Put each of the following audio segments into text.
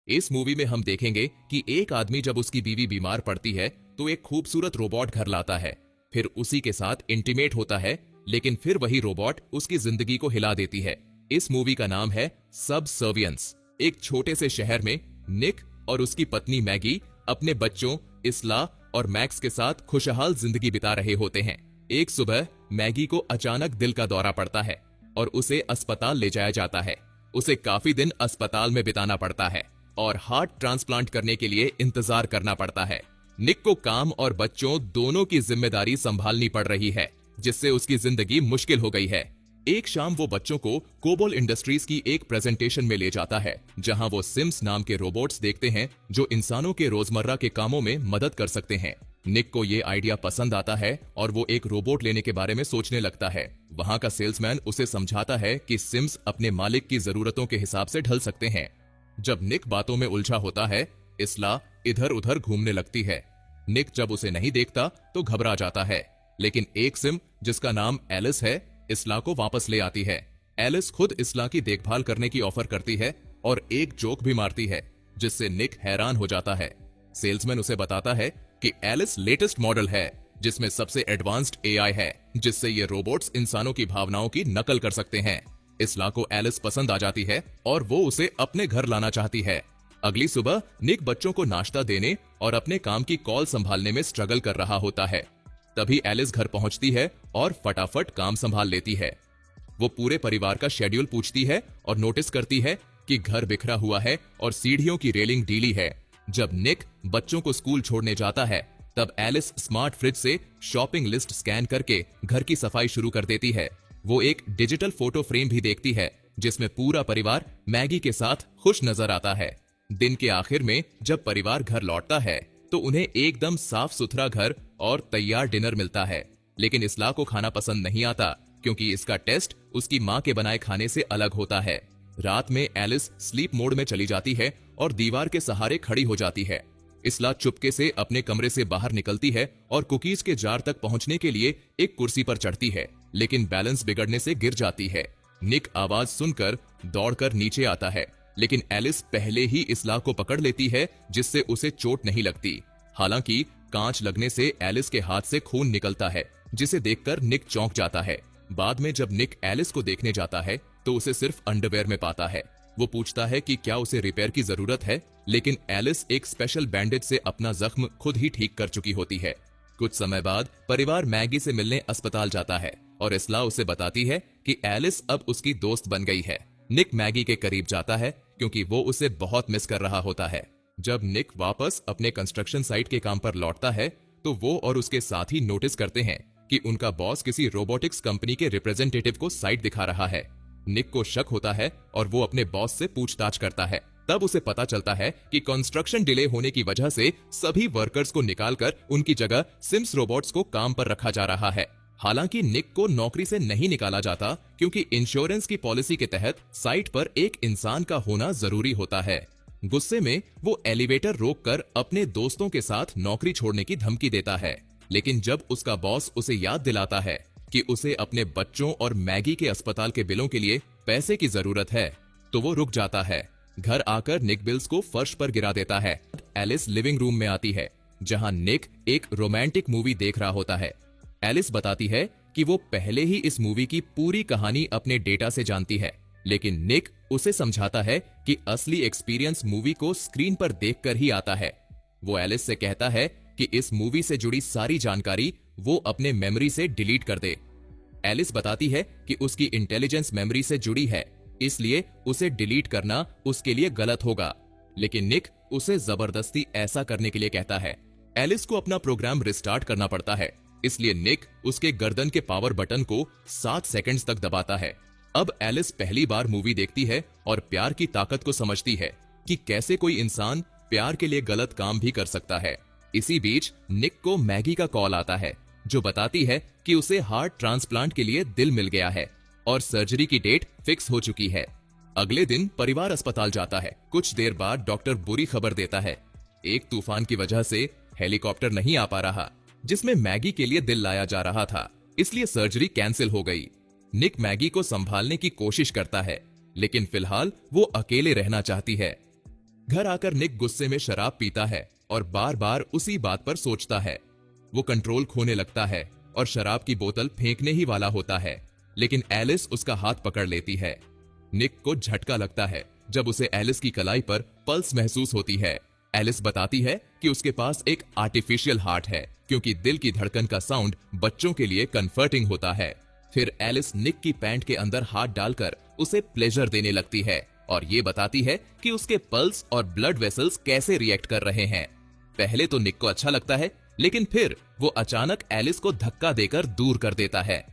इस मूवी में हम देखेंगे कि एक आदमी जब उसकी बीवी बीमार पड़ती है तो एक खूबसूरत रोबोट घर लाता है, फिर उसी के साथ इंटीमेट होता है, लेकिन फिर वही रोबोट उसकी जिंदगी को हिला देती है। इस मूवी का नाम है सबसर्वियंस। एक छोटे से शहर में निक और उसकी पत्नी मैगी अपने बच्चों इस्ला और मैक्स के साथ खुशहाल जिंदगी बिता रहे होते हैं। एक सुबह मैगी को अचानक दिल का दौरा पड़ता है और उसे अस्पताल ले जाया जाता है। उसे काफी दिन अस्पताल में बिताना पड़ता है और हार्ट ट्रांसप्लांट करने के लिए इंतजार करना पड़ता है। निक को काम और बच्चों दोनों की जिम्मेदारी संभालनी पड़ रही है, जिससे उसकी जिंदगी मुश्किल हो गई है। एक शाम वो बच्चों को कोबोल इंडस्ट्रीज की एक प्रेजेंटेशन में ले जाता है, जहां वो सिम्स नाम के रोबोट्स देखते हैं जो इंसानों के रोजमर्रा के कामों में मदद कर सकते हैं। निक को ये आइडिया पसंद आता है और वो एक रोबोट लेने के बारे में सोचने लगता है। वहां का सेल्समैन उसे समझाता है कि सिम्स अपने मालिक की जरूरतों के हिसाब से ढल सकते हैं। जब निक बातों में उलझा होता है, इस्ला इधर उधर घूमने लगती है। निक जब उसे नहीं देखता तो घबरा जाता है, लेकिन एक सिम जिसका नाम एलिस है इस्ला को वापस ले आती है। एलिस खुद इस्ला की देखभाल करने की ऑफर करती है और एक जोक भी मारती है, जिससे निक हैरान हो जाता है। सेल्समैन उसे बताता है कि एलिस लेटेस्ट मॉडल है जिसमें सबसे एडवांस्ड एआई है, जिससे ये रोबोट्स इंसानों की भावनाओं की नकल कर सकते हैं। इस्ला को एलिस पसंद आ जाती है और वो उसे अपने घर लाना चाहती है। अगली सुबह निक बच्चों को नाश्ता देने और अपने काम की कॉल संभालने में स्ट्रगल कर रहा होता है। तभी एलिस घर पहुंचती है और फटाफट काम संभाल लेती है। वो पूरे परिवार का शेड्यूल पूछती है और नोटिस करती है कि घर बिखरा हुआ है और सीढ़ियों की रेलिंग ढीली है। जब निक बच्चों को स्कूल छोड़ने जाता है, तब एलिस स्मार्ट फ्रिज से शॉपिंग लिस्ट स्कैन करके घर की सफाई शुरू कर देती है। वो एक डिजिटल फोटो फ्रेम भी देखती है जिसमें पूरा परिवार मैगी के साथ खुश नजर आता है। दिन के आखिर में जब परिवार घर लौटता है तो उन्हें एकदम साफ सुथरा घर और तैयार डिनर मिलता है, लेकिन इस्ला को खाना पसंद नहीं आता क्योंकि इसका टेस्ट उसकी माँ के बनाए खाने से अलग होता है। रात में एलिस स्लीप मोड में चली जाती है और दीवार के सहारे खड़ी हो जाती है। इस्ला चुपके से अपने कमरे से बाहर निकलती है और कुकीज के जार तक पहुंचने के लिए एक कुर्सी पर चढ़ती है, लेकिन बैलेंस बिगड़ने से गिर जाती है। निक आवाज सुनकर दौड़कर नीचे आता है, लेकिन एलिस पहले ही इस्ला को पकड़ लेती है, जिससे उसे चोट नहीं लगती। हालांकि कांच लगने से एलिस के हाथ से खून निकलता है, जिसे देखकर निक चौंक जाता है। बाद में जब निक एलिस को देखने जाता है तो उसे सिर्फ अंडरवेयर में पाता है। वो पूछता है कि क्या उसे रिपेयर की जरूरत है, लेकिन एलिस एक स्पेशल बैंडेज से अपना जख्म खुद ही ठीक कर चुकी होती है। कुछ समय बाद परिवार मैगी से मिलने अस्पताल जाता है और इस्ला उसे बताती है कि एलिस अब उसकी दोस्त बन गई है। निक मैगी के करीब जाता है क्योंकि वो उसे बहुत मिस कर रहा होता है। जब निक वापस अपने कंस्ट्रक्शन साइट के काम पर लौटता है तो वो और उसके साथी नोटिस करते हैं कि उनका बॉस किसी रोबोटिक्स कंपनी के रिप्रेजेंटेटिव को साइट दिखा रहा है। निक को शक होता है और वो अपने बॉस से पूछताछ करता है। तब उसे पता चलता है कि कंस्ट्रक्शन डिले होने की वजह से सभी वर्कर्स को निकालकर उनकी जगह सिम्स रोबोट्स को काम पर रखा जा रहा है। हालांकि निक को नौकरी से नहीं निकाला जाता क्योंकि इंश्योरेंस की पॉलिसी के तहत साइट पर एक इंसान का होना जरूरी होता है। गुस्से में वो एलिवेटर रोककर अपने दोस्तों के साथ नौकरी छोड़ने की धमकी देता है, लेकिन जब उसका बॉस उसे याद दिलाता है कि उसे अपने बच्चों और मैगी के अस्पताल के बिलों के लिए पैसे की जरूरत है, तो वो रुक जाता है। घर आकर निक बिल्स को फर्श पर गिरा देता है। एलिस लिविंग रूम में आती है, जहां निक एक रोमांटिक मूवी देख रहा होता है। एलिस बताती है कि वो पहले ही इस मूवी की पूरी कहानी अपने डेटा से जानती है, लेकिन निक उसे समझाता है कि असली एक्सपीरियंस मूवी को स्क्रीन पर देखकर ही आता है। वो एलिस से कहता है कि इस मूवी से जुड़ी सारी जानकारी वो अपने मेमोरी से डिलीट कर दे। एलिस बताती है कि उसकी इंटेलिजेंस मेमोरी से जुड़ी है, इसलिए उसे डिलीट करना उसके लिए गलत होगा, लेकिन निक उसे जबरदस्ती ऐसा करने के लिए कहता है। एलिस को अपना प्रोग्राम रिस्टार्ट करना पड़ता है, इसलिए निक उसके गर्दन के पावर बटन को 7 सेकंड्स तक दबाता है। अब एलिस पहली बार मूवी देखती है और प्यार की ताकत को समझती है कि कैसे कोई इंसान प्यार के लिए गलत काम भी कर सकता है। इसी बीच निक को मैगी का कॉल आता है, जो बताती है कि उसे हार्ट ट्रांसप्लांट के लिए दिल मिल गया है और सर्जरी की डेट फिक्स हो चुकी है। अगले दिन परिवार अस्पताल जाता है। कुछ देर बाद डॉक्टर बुरी खबर देता है, एक तूफान की वजह से हेलीकॉप्टर नहीं आ पा रहा जिसमें मैगी के लिए दिल लाया जा रहा था, इसलिए सर्जरी कैंसिल हो गई। निक मैगी को संभालने की कोशिश करता है, लेकिन फिलहाल वो अकेले रहना चाहती है। घर आकर निक गुस्से में शराब पीता है और बार बार उसी बात पर सोचता है। वो कंट्रोल खोने लगता है और शराब की बोतल फेंकने ही वाला होता है, लेकिन एलिस उसका हाथ पकड़ लेती है। निक को झटका लगता है जब उसे एलिस की कलाई पर पल्स महसूस होती है। एलिस बताती है कि उसके पास एक आर्टिफिशियल हार्ट है, क्योंकि दिल की धड़कन का साउंड बच्चों के लिए कंफर्टिंग होता है। फिर एलिस निक की पैंट के अंदर हाथ डालकर उसे प्लेजर देने लगती है और ये बताती है कि उसके पल्स और ब्लड वेसल्स कैसे रिएक्ट कर रहे हैं। पहले तो निक को अच्छा लगता है, लेकिन फिर वो अचानक एलिस को धक्का देकर दूर कर देता है।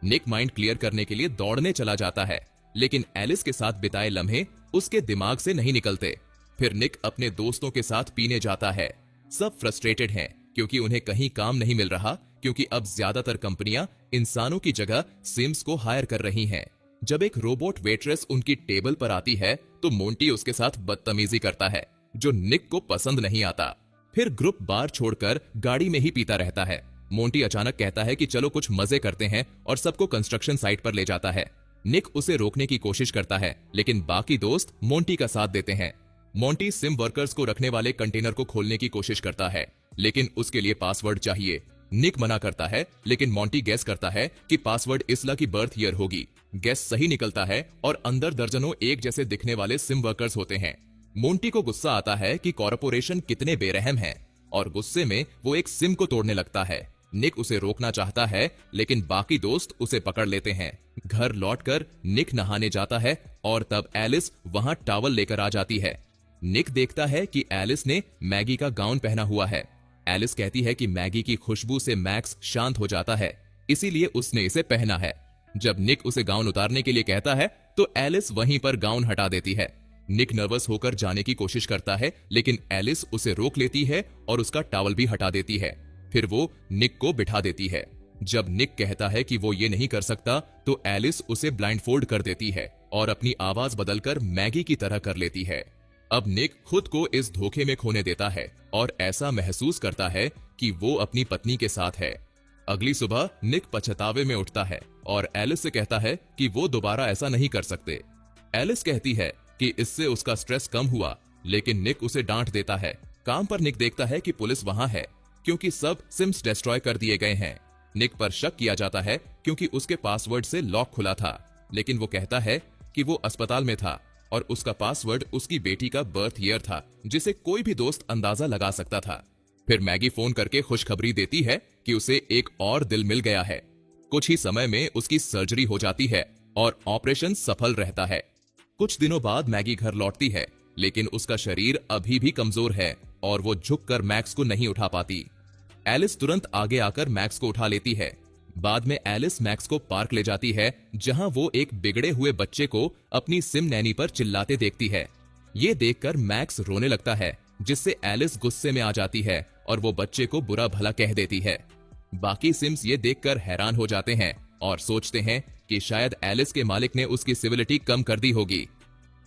निक माइंड क्लियर करने के लिए दौड़ने चला जाता है, लेकिन एलिस के साथ बिताए लम्हे उसके दिमाग से नहीं निकलते। फिर निक अपने दोस्तों के साथ पीने जाता है। सब फ्रस्ट्रेटेड हैं क्योंकि उन्हें कहीं काम नहीं मिल रहा, क्योंकि अब ज्यादातर कंपनियां इंसानों की जगह सिम्स को हायर कर रही हैं। जब एक रोबोट वेट्रेस उनकी टेबल पर आती है तो मोंटी उसके साथ बदतमीजी करता है, जो निक को पसंद नहीं आता। फिर ग्रुप बार छोड़कर गाड़ी में ही पीता रहता है। मोंटी अचानक कहता है कि चलो कुछ मजे करते हैं और सबको कंस्ट्रक्शन साइट पर ले जाता है। निक उसे रोकने की कोशिश करता है, लेकिन बाकी दोस्त मोंटी का साथ देते हैं। मोंटी सिम वर्कर्स को रखने वाले कंटेनर को खोलने की कोशिश करता है, लेकिन उसके लिए पासवर्ड चाहिए। निक मना करता है, लेकिन मोंटी गेस करता है कि पासवर्ड इसला की बर्थ ईयर होगी। गेस सही निकलता है और अंदर दर्जनों एक जैसे दिखने वाले सिम वर्कर्स होते हैं। मोंटी को गुस्सा आता है कि कॉर्पोरेशन कितने बेरहम हैं, और गुस्से में वो एक सिम को तोड़ने लगता है। निक उसे रोकना चाहता है, लेकिन बाकी दोस्त उसे पकड़ लेते हैं। घर लौटकर निक नहाने जाता है और तब एलिस वहां टॉवल लेकर आ जाती है। निक देखता है कि एलिस ने मैगी का गाउन पहना हुआ है। एलिस कहती है कि मैगी की खुशबू से मैक्स शांत हो जाता है, इसीलिए उसने इसे पहना है। जब निक उसे गाउन उतारने के लिए कहता है तो एलिस वहीं पर गाउन हटा देती है। निक नर्वस होकर जाने की कोशिश करता है, लेकिन एलिस उसे रोक लेती है और उसका टॉवल भी हटा देती है। फिर वो निक को बिठा देती है। जब निक कहता है कि वो ये नहीं कर सकता तो एलिस उसे ब्लाइंडफोल्ड कर देती है और अपनी आवाज बदलकर मैगी की तरह कर लेती है। अब निक खुद को इस धोखे में खोने देता है और ऐसा महसूस करता है कि वो अपनी पत्नी के साथ है। अगली सुबह निक पछतावे में उठता है और एलिस से कहता है कि वो दोबारा ऐसा नहीं कर सकते। एलिस कहती है कि इससे उसका स्ट्रेस कम हुआ, लेकिन निक उसे डांट देता है। काम पर निक देखता है कि पुलिस वहां है, क्योंकि सब सिम्स डिस्ट्रॉय कर दिए गए हैं। निक पर शक किया जाता है क्योंकि उसके पासवर्ड से लॉक खुला था, लेकिन वो कहता है कि वो अस्पताल में था और उसका पासवर्ड उसकी बेटी का बर्थ ईयर था, जिसे कोई भी दोस्त अंदाजा लगा सकता था। फिर मैगी फोन करके खुशखबरी देती है कि उसे एक और दिल मिल गया है। कुछ ही समय में उसकी सर्जरी हो जाती है और ऑपरेशन सफल रहता है। कुछ दिनों बाद मैगी घर लौटती है, लेकिन उसका शरीर अभी भी कमजोर है और वो झुककर मैक्स को नहीं उठा पाती। एलिस तुरंत आगे आकर मैक्स को उठा लेती है। बाद में एलिस मैक्स को पार्क ले जाती है, जहां वो एक बिगड़े हुए बच्चे को अपनी सिम नैनी पर चिल्लाते देखती है। ये देखकर मैक्स रोने लगता है, जिससे एलिस गुस्से में आ जाती है और वो बच्चे को बुरा भला कह देती है। बाकी सिम्स ये देखकर हैरान हो जाते हैं और सोचते हैं कि शायद एलिस के मालिक ने उसकी सिविलिटी कम कर दी होगी,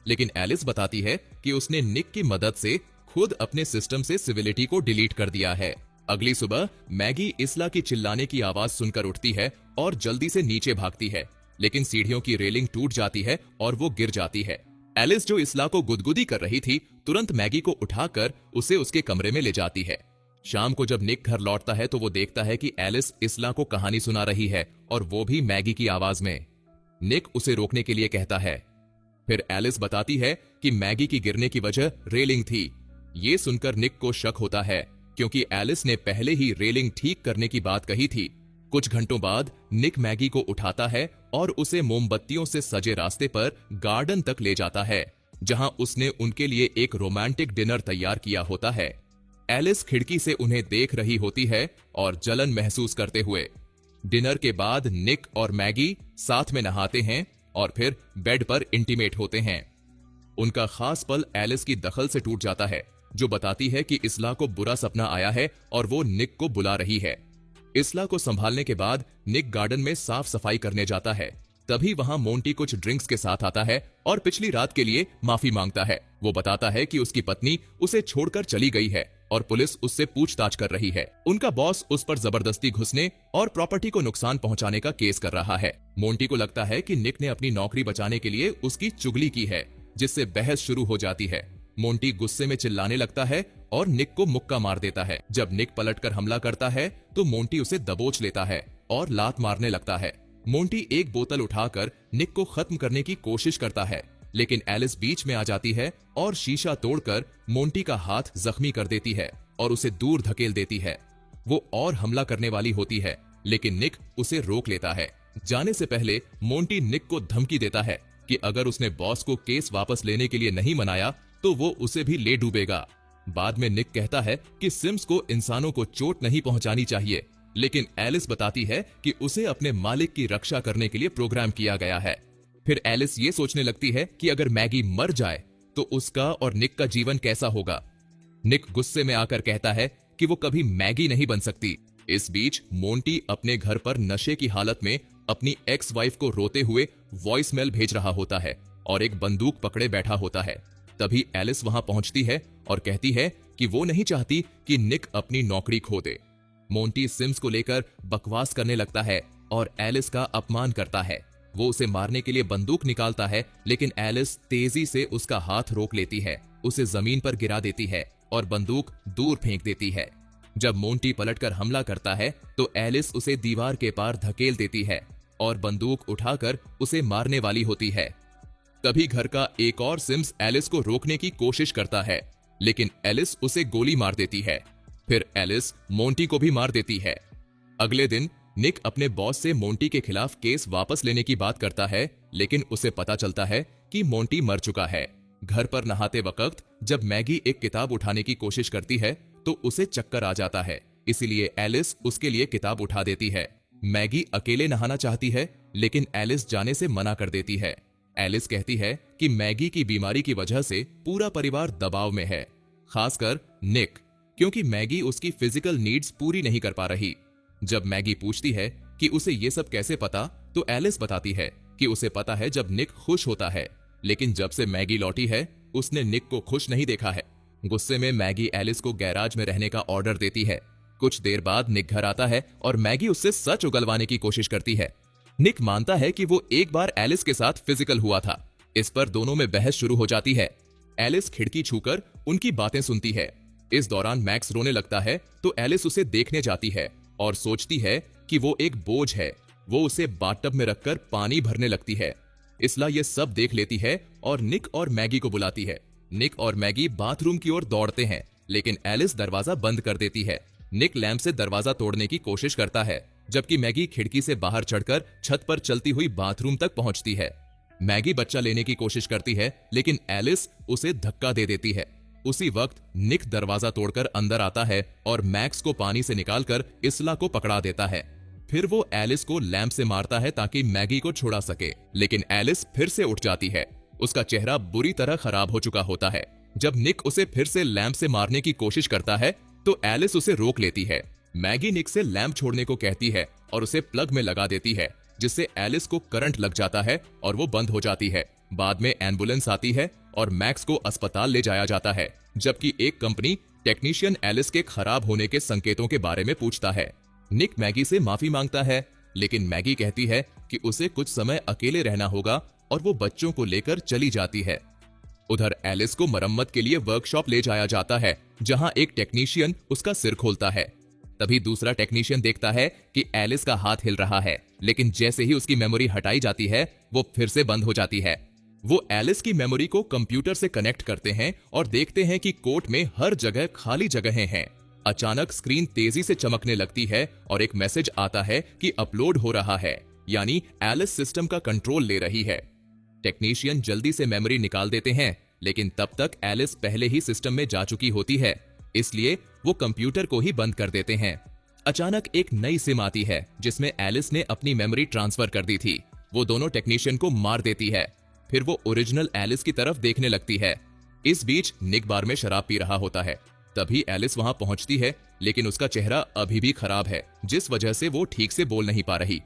लेकिन एलिस बताती है कि उसने निक की मदद से खुद अपने सिस्टम से सिविलिटी को डिलीट कर दिया है। अगली सुबह मैगी इसला की चिल्लाने की आवाज सुनकर उठती है और जल्दी से नीचे भागती है, लेकिन सीढ़ियों की रेलिंग टूट जाती है और वो गिर जाती है। एलिस, जो इसला को गुदगुदी कर रही थी, तुरंत मैगी को उठाकर उसे उसके कमरे में ले जाती है। शाम को जब निक घर लौटता है तो वो देखता है कि एलिस इसला को कहानी सुना रही है, और वो भी मैगी की आवाज में। निक उसे रोकने के लिए कहता है। फिर एलिस बताती है कि मैगी की गिरने की वजह रेलिंग थी। ये सुनकर निक को शक होता है, क्योंकि एलिस ने पहले ही रेलिंग ठीक करने की बात कही थी। कुछ घंटों बाद निक मैगी को उठाता है और उसे मोमबत्तियों से सजे रास्ते पर गार्डन तक ले जाता है, जहां उसने उनके लिए एक रोमांटिक डिनर तैयार किया होता है। एलिस खिड़की से उन्हें देख रही होती है और जलन महसूस करते हुए। डिनर के बाद निक और मैगी साथ में नहाते हैं और फिर बेड पर इंटीमेट होते हैं। उनका खास पल एलिस की दखल से टूट जाता है, जो बताती है कि इसला को बुरा सपना आया है और वो निक को बुला रही है। इसला को संभालने के बाद निक गार्डन में साफ सफाई करने जाता है। तभी वहां मोंटी कुछ ड्रिंक्स के साथ आता है और पिछली रात के लिए माफी मांगता है। वो बताता है कि उसकी पत्नी उसे छोड़कर चली गई है और पुलिस उससे पूछताछ कर रही है। उनका बॉस उस पर जबरदस्ती घुसने और प्रॉपर्टी को नुकसान पहुंचाने का केस कर रहा है। मोंटी को लगता है कि निक ने अपनी नौकरी बचाने के लिए उसकी चुगली की है, जिससे बहस शुरू हो जाती है। मोंटी गुस्से में चिल्लाने लगता है और निक को मुक्का मार देता है। जब निक पलटकर हमला करता है तो मोंटी उसे दबोच लेता है और लात मारने लगता है। मोंटी एक बोतल उठाकर निक को खत्म करने की कोशिश करता है, लेकिन एलिस बीच में आ जाती है और शीशा तोड़कर मोंटी का हाथ जख्मी कर देती है और उसे दूर धकेल देती है। वो और हमला करने वाली होती है, लेकिन निक उसे रोक लेता है। जाने से पहले मोंटी निक को धमकी देता है कि अगर उसने बॉस को केस वापस लेने के लिए नहीं मनाया तो वो उसे भी ले डूबेगा। बाद में निक कहता है कि सिम्स को इंसानों को चोट नहीं पहुंचानी चाहिए, लेकिन एलिस बताती है कि उसे अपने मालिक की रक्षा करने के लिए प्रोग्राम किया गया है। फिर एलिस ये सोचने लगती है कि अगर मैगी मर जाए तो उसका और निक का जीवन कैसा होगा। निक गुस्से में आकर कहता है कि वो कभी मैगी नहीं बन सकती। इस बीच मोंटी अपने घर पर नशे की हालत में अपनी एक्स वाइफ को रोते हुए वॉइस मेल भेज रहा होता है और एक बंदूक पकड़े बैठा होता है। तभी एलिस वहां पहुंचती है और कहती है कि वो नहीं चाहती कि निक अपनी नौकरी खो दे। मोंटी सिम्स को लेकर बकवास करने लगता है और एलिस का अपमान करता है। वो उसे मारने के लिए बंदूक निकालता है, लेकिन एलिस तेजी से उसका हाथ रोक लेती है, उसे जमीन पर गिरा देती है और बंदूक दूर फेंक देती है। जब मोंटी पलटकर हमला करता है तो एलिस उसे दीवार के पार धकेल देती है और बंदूक उठाकर उसे मारने वाली होती है। तभी घर का एक और सिम्स एलिस को रोकने की कोशिश करता है, लेकिन एलिस उसे गोली मार देती है। फिर एलिस मोंटी को भी मार देती है। अगले दिन निक अपने बॉस से मोंटी के खिलाफ केस वापस लेने की बात करता है, लेकिन उसे पता चलता है कि मोंटी मर चुका है। घर पर नहाते वक्त जब मैगी एक किताब उठाने की कोशिश करती है तो उसे चक्कर आ जाता है, इसीलिए एलिस उसके लिए किताब उठा देती है। मैगी अकेले नहाना चाहती है, लेकिन एलिस जाने से मना कर देती है। एलिस कहती है कि मैगी की बीमारी की वजह से पूरा परिवार दबाव में है, खासकर निक, क्योंकि मैगी उसकी फिजिकल नीड्स पूरी नहीं कर पा रही। जब मैगी पूछती है कि उसे ये सब कैसे पता, तो एलिस बताती है कि उसे पता है जब निक खुश होता है, लेकिन जब से मैगी लौटी है उसने निक को खुश नहीं देखा है। गुस्से में मैगी एलिस को गैराज में रहने का ऑर्डर देती है। कुछ देर बाद निक घर आता है और मैगी उससे सच उगलवाने की कोशिश करती है। निक मानता है कि वो एक बार एलिस के साथ फिजिकल हुआ था। इस पर दोनों में बहस शुरू हो जाती है। एलिस खिड़की छूकर उनकी बातें सुनती है। इस दौरान मैक्स रोने लगता है तो एलिस उसे देखने जाती है और सोचती है कि वो एक बोझ है। वो उसे बाथटब में रखकर पानी भरने लगती है। इसला ये सब देख लेती है और निक और मैगी को बुलाती है। निक और मैगी बाथरूम की ओर दौड़ते हैं, लेकिन एलिस दरवाजा बंद कर देती है। निक लैंप से दरवाजा तोड़ने की कोशिश करता है, जबकि मैगी खिड़की से बाहर चढ़कर छत पर चलती हुई बाथरूम तक पहुंचती है। मैगी बच्चा लेने की कोशिश करती है, लेकिन एलिस उसे धक्का दे देती है। उसी वक्त निक दरवाजा तोड़कर अंदर आता है और मैक्स को पानी से निकालकर इसला को पकड़ा देता है। फिर वो एलिस को लैंप से मारता है ताकि मैगी को छुड़ा सके, लेकिन एलिस फिर से उठ जाती है। उसका चेहरा बुरी तरह खराब हो चुका होता है। जब निक उसे फिर से लैंप से मारने की कोशिश करता है तो एलिस उसे रोक लेती है। मैगी निक से लैंप छोड़ने को कहती है और उसे प्लग में लगा देती है, जिससे एलिस को करंट लग जाता है और वो बंद हो जाती है। बाद में एम्बुलेंस आती है और मैक्स को अस्पताल ले जाया जाता है, जबकि एक कंपनी टेक्नीशियन एलिस के खराब होने के संकेतों के बारे में पूछता है। निक मैगी से माफी मांगता है, लेकिन मैगी कहती है कि उसे कुछ समय अकेले रहना होगा और वो बच्चों को लेकर चली जाती है। उधर एलिस को मरम्मत के लिए वर्कशॉप ले जाया जाता है, जहां एक टेक्नीशियन उसका सिर खोलता है। तभी दूसरा टेक्नीशियन देखता है कि एलिस का हाथ हिल रहा है, लेकिन जैसे ही उसकी मेमोरी हटाई जाती है वो फिर से बंद हो जाती है। वो एलिस की मेमोरी को कंप्यूटर से कनेक्ट करते हैं और देखते हैं कि कोर्ट में हर जगह खाली जगहें हैं। अचानक स्क्रीन तेजी से चमकने लगती है और एक मैसेज आता है कि अपलोड हो रहा है, यानी एलिस सिस्टम का कंट्रोल ले रही है। टेक्नीशियन जल्दी से मेमोरी निकाल देते हैं, लेकिन तब तक एलिस पहले ही सिस्टम में जा चुकी होती है, इसलिए वो कंप्यूटर को ही बंद कर देते हैं। अचानक एक नई सिम आती है जिसमें एलिस ने अपनी मेमोरी ट्रांसफर कर दी थी। वो दोनों टेक्नीशियन को मार देती है। फिर वो ओरिजिनल एलिस की तरफ देखने लगती है। इस बीच निक बार में शराब पी रहा होता है। तभी एलिस वहां पहुंचती है, लेकिन उसका चेहरा अभी भी खराब है, जिस वजह से वो ठीक से बोल नहीं पा रही।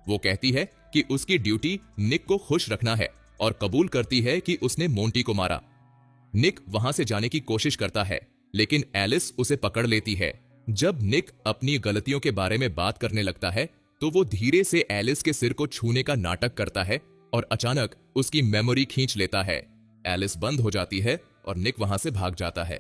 वो कहती है कि उसकी ड्यूटी निक को खुश रखना है और कबूल करती है कि उसने मोंटी को मारा। निक वहां से जाने की कोशिश करता है, लेकिन एलिस उसे पकड़ लेती है। जब निक अपनी गलतियों के बारे में बात करने लगता है तो वो धीरे से एलिस के सिर को छूने का नाटक करता है और अचानक उसकी मेमोरी खींच लेता है। एलिस बंद हो जाती है और निक वहां से भाग जाता है।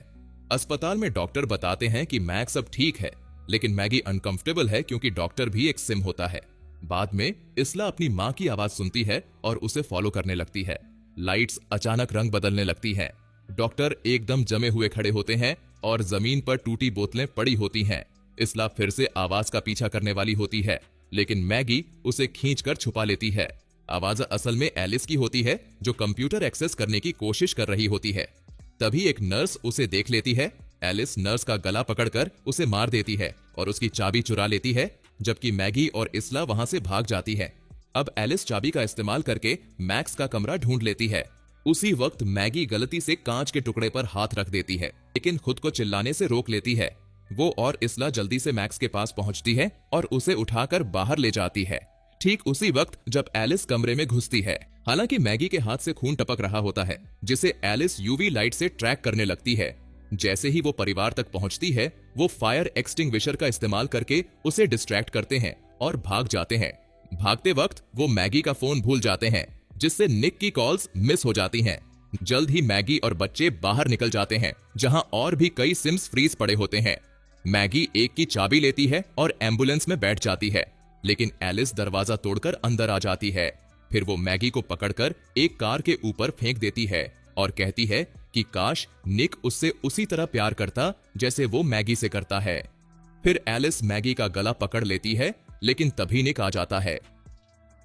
अस्पताल में डॉक्टर बताते हैं कि मैक्स अब ठीक है, लेकिन मैगी अनकंफर्टेबल है क्योंकि डॉक्टर भी एक सिम होता है। बाद में इसला अपनी माँ की आवाज सुनती है और उसे फॉलो करने लगती है। लाइट्स अचानक रंग बदलने लगती हैं। डॉक्टर एकदम जमे हुए खड़े होते हैं और जमीन पर टूटी बोतलें पड़ी होती हैं। इसला फिर से आवाज का पीछा करने वाली होती है, लेकिन मैगी उसे खींचकर छुपा लेती है। आवाज असल में एलिस की होती है, जो कंप्यूटर एक्सेस करने की कोशिश कर रही होती है। तभी एक नर्स उसे देख लेती है। एलिस नर्स का गला पकड़कर उसे मार देती है और उसकी चाबी चुरा लेती है, जबकि मैगी और इसला वहां से भाग जाती है। अब एलिस चाबी का इस्तेमाल करके मैक्स का कमरा ढूंढ लेती है। उसी वक्त मैगी गलती से कांच के टुकड़े पर हाथ रख देती है, लेकिन खुद को चिल्लाने से रोक लेती है। वो और इसला जल्दी से मैक्स के पास पहुंचती है और उसे उठाकर बाहर ले जाती है। ठीक उसी वक्त जब एलिस कमरे में घुसती है, हालांकि मैगी के हाथ से खून टपक रहा होता है, जिसे एलिस यूवी लाइट से ट्रैक करने लगती है। जैसे ही वो परिवार तक पहुंचती है, वो फायर एक्सटिंग्विशर का इस्तेमाल करके उसे डिस्ट्रैक्ट करते हैं और भाग जाते हैं। भागते वक्त वो मैगी का फोन भूल जाते हैं, जिससे निक की कॉल्स मिस हो जाती हैं। जल्द ही मैगी और बच्चे बाहर निकल जाते हैं, जहां और भी कई सिम्स फ्रीज पड़े होते हैं। मैगी एक की चाबी लेती है और एम्बुलेंस में बैठ जाती है, लेकिन एलिस दरवाजा तोड़कर अंदर आ जाती है। फिर वो मैगी को पकड़कर एक कार के ऊपर फेंक देती है और कहती है कि काश निक उससे उसी तरह प्यार करता जैसे वो मैगी से करता है। फिर एलिस मैगी का गला पकड़ लेती है, लेकिन तभी निक आ जाता है।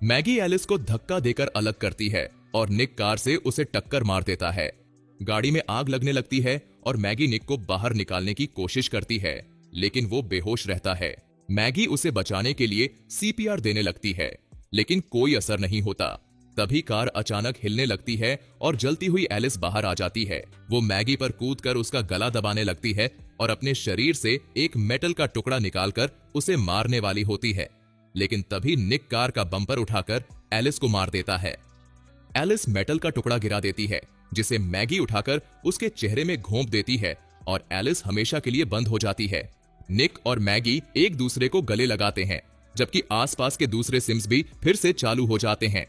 मैगी एलिस को धक्का देकर अलग करती है और निक कार से उसे टक्कर मार देता है। गाड़ी में आग लगने लगती है और मैगी निक को बाहर निकालने की कोशिश करती है, लेकिन वो बेहोश रहता है। मैगी उसे बचाने के लिए सीपीआर देने लगती है, लेकिन कोई असर नहीं होता। तभी कार अचानक हिलने लगती है और जलती हुई एलिस बाहर आ जाती है। वो मैगी पर कूदकर उसका गला दबाने लगती है और अपने शरीर से एक मेटल का टुकड़ा निकालकर उसे मारने वाली होती है, लेकिन तभी निक कार का बम्पर उठाकर एलिस को मार देता है। एलिस मेटल का टुकड़ा गिरा देती है, जिसे मैगी उठाकर उसके चेहरे में घोंप देती है और एलिस हमेशा के लिए बंद हो जाती है। निक और मैगी एक दूसरे को गले लगाते हैं, जबकि आसपास के दूसरे सिम्स भी फिर से चालू हो जाते हैं।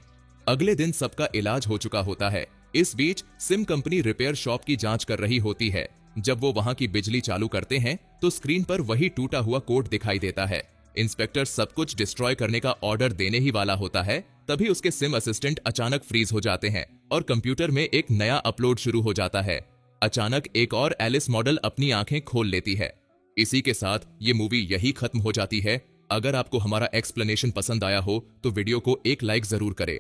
अगले दिन सबका इलाज हो चुका होता है। इस बीच सिम कंपनी रिपेयर शॉप की जांच कर रही होती है। जब वो वहां की बिजली चालू करते हैं तो स्क्रीन पर वही टूटा हुआ कोड दिखाई देता है। इंस्पेक्टर सब कुछ डिस्ट्रॉय करने का ऑर्डर देने ही वाला होता है, तभी उसके सिम असिस्टेंट अचानक फ्रीज हो जाते हैं और कंप्यूटर में एक नया अपलोड शुरू हो जाता है। अचानक एक और एलिस मॉडल अपनी आंखें खोल लेती है। इसी के साथ ये मूवी यही खत्म हो जाती है। अगर आपको हमारा एक्सप्लेनेशन पसंद आया हो तो वीडियो को एक लाइक जरूर करें